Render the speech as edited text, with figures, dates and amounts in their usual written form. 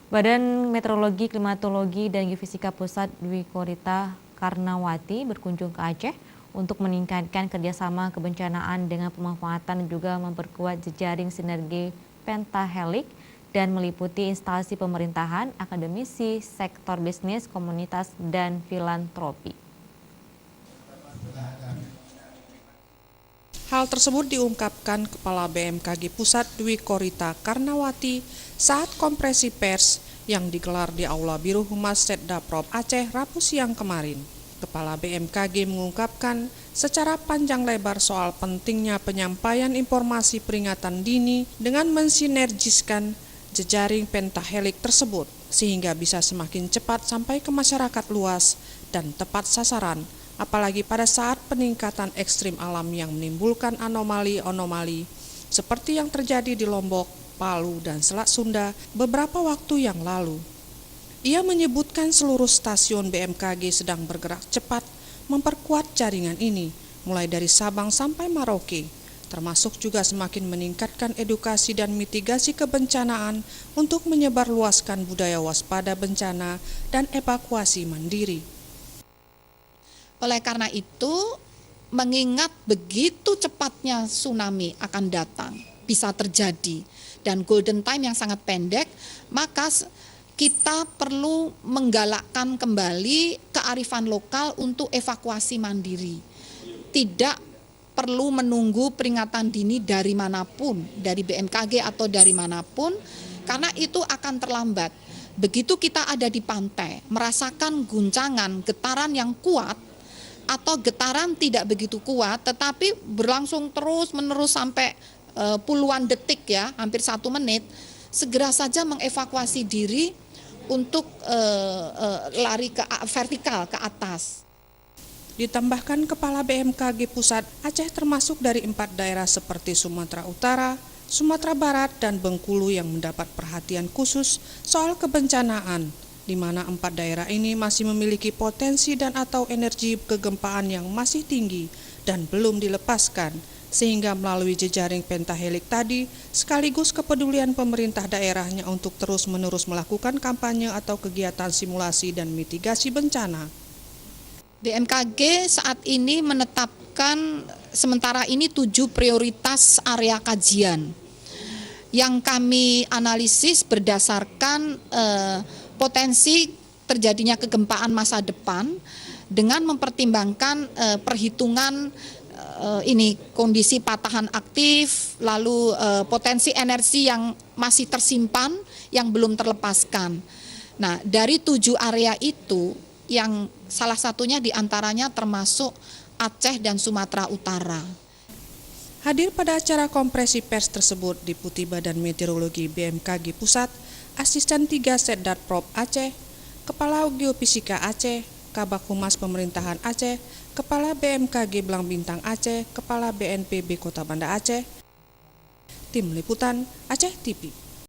Badan Meteorologi, Klimatologi, dan Geofisika Pusat Dwi Korita Karnawati berkunjung ke Aceh untuk meningkatkan kerjasama kebencanaan dengan pemanfaatan dan juga memperkuat jejaring sinergi pentahelik dan meliputi instalasi pemerintahan, akademisi, sektor bisnis, komunitas, dan filantropi. Hal tersebut diungkapkan Kepala BMKG Pusat Dwi Korita Karnawati saat konferensi pers yang digelar di Aula Biru Humas Setdaprop Aceh Rabu siang kemarin. Kepala BMKG mengungkapkan secara panjang lebar soal pentingnya penyampaian informasi peringatan dini dengan mensinergiskan jejaring pentahelik tersebut sehingga bisa semakin cepat sampai ke masyarakat luas dan tepat sasaran. Apalagi pada saat peningkatan ekstrim alam yang menimbulkan anomali-anomali seperti yang terjadi di Lombok, Palu, dan Selat Sunda beberapa waktu yang lalu. Ia menyebutkan seluruh stasiun BMKG sedang bergerak cepat memperkuat jaringan ini, mulai dari Sabang sampai Merauke, termasuk juga semakin meningkatkan edukasi dan mitigasi kebencanaan untuk menyebarluaskan budaya waspada bencana dan evakuasi mandiri. Oleh karena itu, mengingat begitu cepatnya tsunami akan datang, bisa terjadi, dan golden time yang sangat pendek, maka kita perlu menggalakkan kembali kearifan lokal untuk evakuasi mandiri. Tidak perlu menunggu peringatan dini dari manapun, dari BMKG atau dari manapun, karena itu akan terlambat. Begitu kita ada di pantai, merasakan guncangan, getaran yang kuat, atau getaran tidak begitu kuat tetapi berlangsung terus-menerus sampai puluhan detik ya, hampir 1 menit, segera saja mengevakuasi diri untuk lari ke vertikal ke atas. Ditambahkan Kepala BMKG Pusat, Aceh termasuk dari 4 daerah seperti Sumatera Utara, Sumatera Barat, dan Bengkulu yang mendapat perhatian khusus soal kebencanaan, di mana 4 daerah ini masih memiliki potensi dan atau energi kegempaan yang masih tinggi dan belum dilepaskan, sehingga melalui jejaring pentahelik tadi sekaligus kepedulian pemerintah daerahnya untuk terus-menerus melakukan kampanye atau kegiatan simulasi dan mitigasi bencana. BMKG saat ini menetapkan sementara ini 7 prioritas area kajian yang kami analisis berdasarkan potensi terjadinya kegempaan masa depan dengan mempertimbangkan perhitungan kondisi patahan aktif, lalu potensi energi yang masih tersimpan yang belum terlepaskan. Nah, dari 7 area itu yang salah satunya diantaranya termasuk Aceh dan Sumatera Utara. Hadir pada acara konferensi pers tersebut Deputi Badan Meteorologi BMKG Pusat, Asisten 3 Setdaprop Aceh, Kepala Geofisika Aceh, Kabak Humas Pemerintahan Aceh, Kepala BMKG Belang Bintang Aceh, Kepala BNPB Kota Banda Aceh. Tim Liputan Aceh TV.